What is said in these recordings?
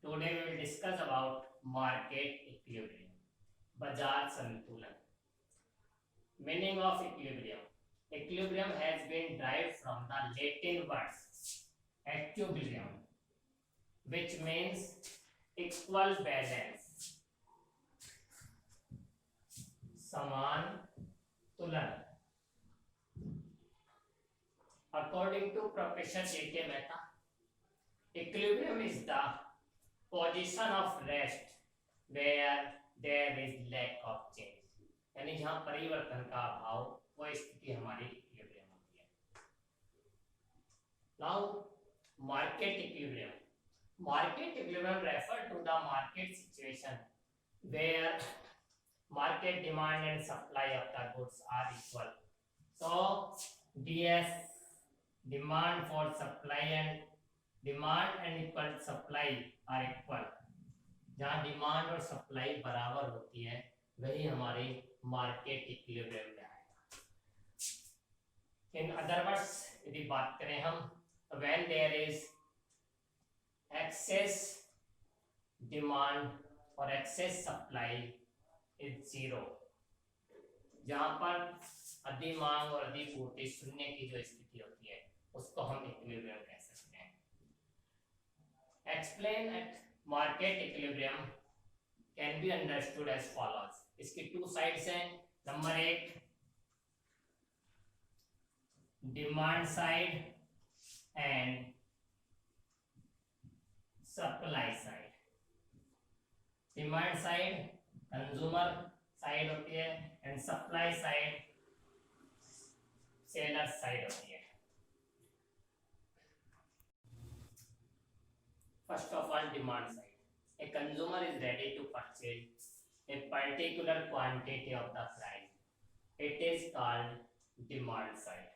Today we will discuss about market equilibrium, बाजार संतुलन. Meaning of equilibrium. Equilibrium has been derived from the Latin words equilibrium, which means equal balance, समान तुलन. According to Professor J.K. Mehta, equilibrium is the position of rest where there is lack of change. यानी जहां परिवर्तन का अभाव, वो स्थिति हमारी इक्विलिब्रियम होती है. Now market equilibrium. Market equilibrium refer to the market situation where market demand and supply of the goods are equal. So DS, demand for supply and demand and equal supply are equal. जहाँ demand और supply बराबर होती है वही हमारे market equilibrium में आएगा. In other words यदि बात करें हम, when there is excess demand और एक्सेस सप्लाई इज जीरो, जहां पर अधिक मांग और अधिक पूर्ति शून्य की जो स्थिति होती है उसको हम इक्विलिब्रियम कह सकते हैं. Explain at market equilibrium can be understood as follows. इसकी टू साइड्स हैं. नंबर एक, demand side and supply side. Demand side consumer side होती है and supply side seller side होती है. First of all, demand side. A consumer is ready to purchase a particular quantity of the price. It is called demand side.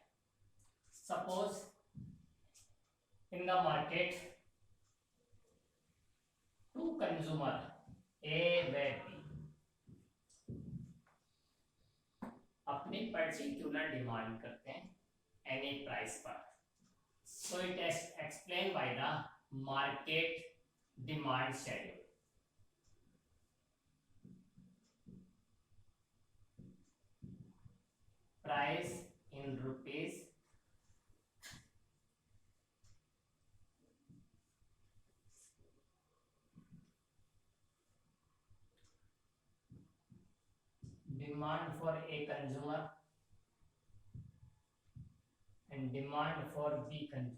Suppose in the market, two consumer A व B अपनी particular demand करते हैं any price पर. So it is explained by the market demand schedule. Price in rupees, demand for A consumer and demand for B consumer.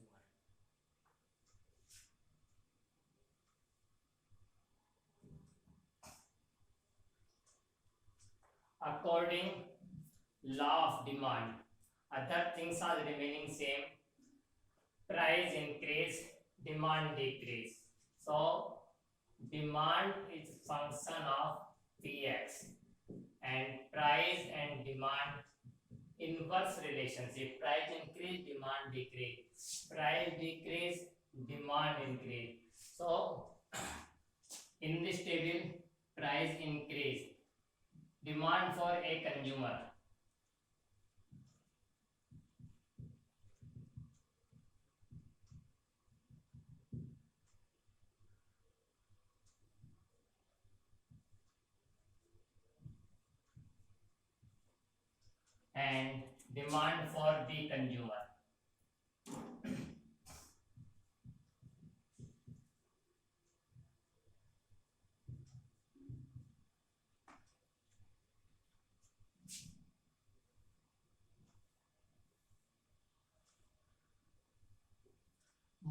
According law of demand, other things are remaining same. Price increase, demand decrease. So demand is function of Px and price and demand inverse relationship. Price increase, demand decrease. Price decrease, demand increase. So in this table, price increase, demand for a consumer, and demand for the consumer.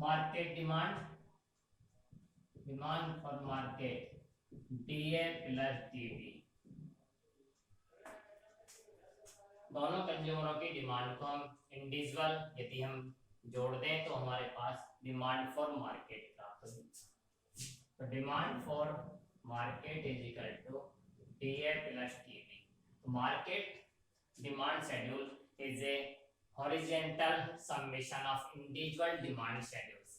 Market demand, demand for market, DA plus DB. दोनों कंज्यूमरों की demand को हम individual यदि हम जोड़ दें तो हमारे पास डिमांड फॉर मार्केट प्राप्त होगी. तो demand for market is equal to DA plus DB. Market demand schedule is a horizontal summation of individual demand schedules.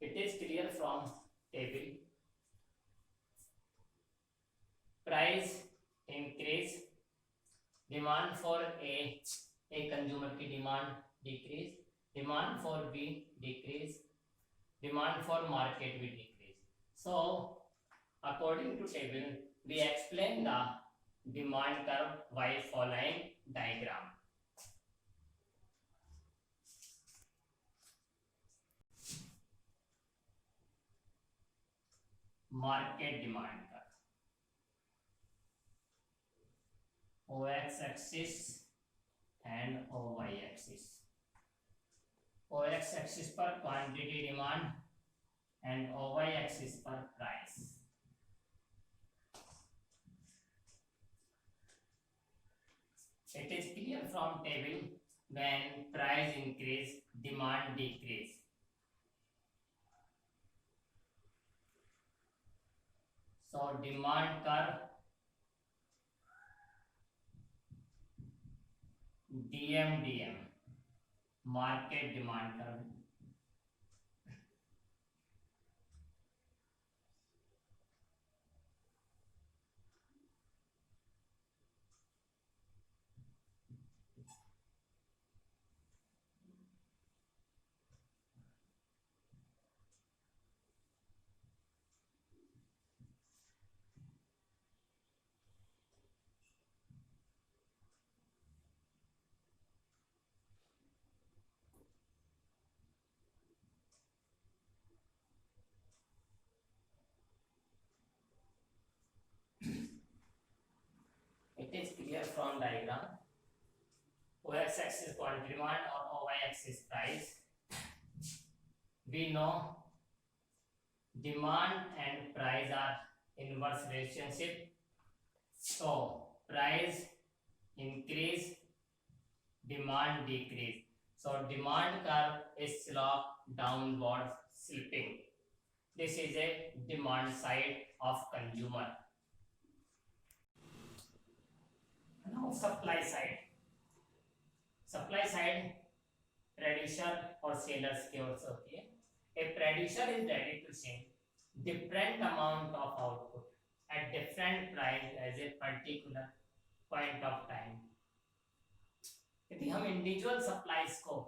It is clear from table demand for A consumer की demand decreases, demand for B decreases, demand for market भी decreases. So according to table we explain the demand curve by following diagram. Market demand curve, OX axis and OY axis. OX axis पर quantity demand and OY axis पर price. It is clear from table when price increase, demand decrease. So demand curve DM market demand curve. It is clear from diagram. OX axis quantity demand or OY axis price. We know demand and price are inverse relationship. So price increase, demand decrease. So demand curve is slope downward sloping. This is a demand side of consumer. Now supply side. Supply side producer और sellers की ओर से होती है. A producer is ready to sell different amount of output at different price as a particular point of time. यदि हम individual supplies को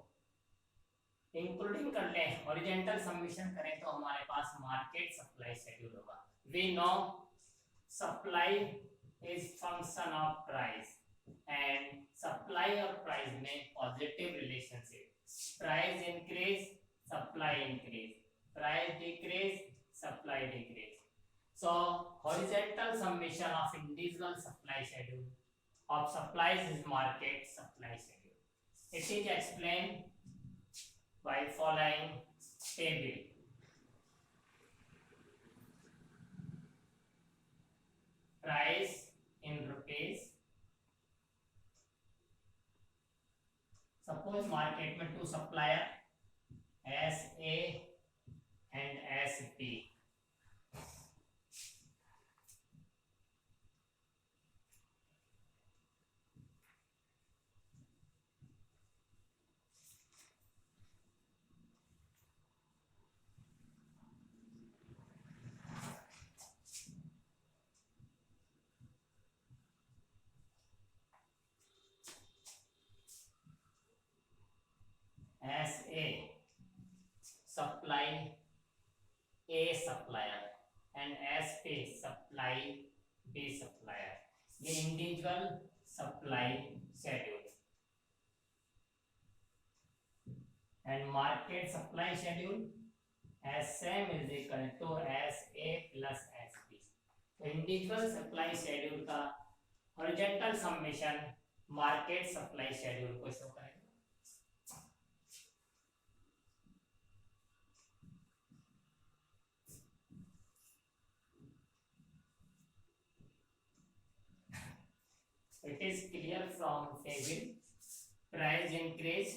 including कर लें, हॉरिजॉन्टल सबमिशन करें तो हमारे पास मार्केट सप्लाई शेड्यूल होगा. We know supply is function of price and supply और प्राइस में positive relationship. Price increase, supply increase, price decrease, supply decrease. So horizontal summation of individual supply schedule of supplies is market supply schedule. It is explained by following table. Price in rupees. Suppose market में two supplier SA and SP. SA supply A supplier and SP supply B supplier. The individual supply schedule and market supply schedule SM is equal to SA plus SP. तो individual supply schedule का horizontal summation market supply schedule को show करेगा. It is clear from table. Price increase,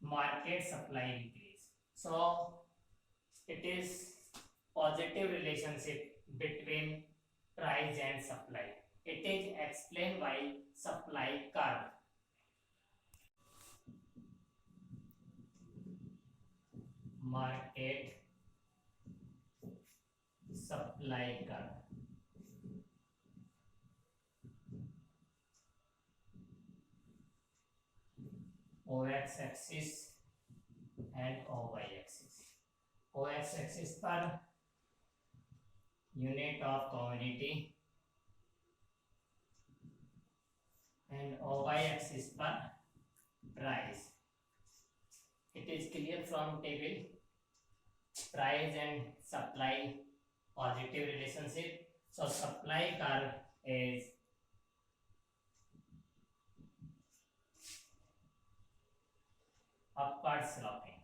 market supply increase. So it is positive relationship between price and supply. It is explained by supply curve. Market supply curve. OX axis and OY axis. OX axis per unit of community and OY axis पर price. It is clear from table price and supply positive relationship. So supply curve is upward sloping.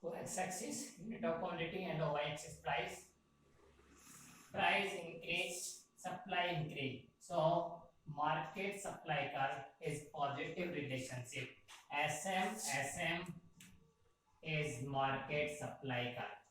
So x-axis unit of quantity and y-axis price. Price increase, supply increase. So market supply curve is positive relationship. SM is market supply curve.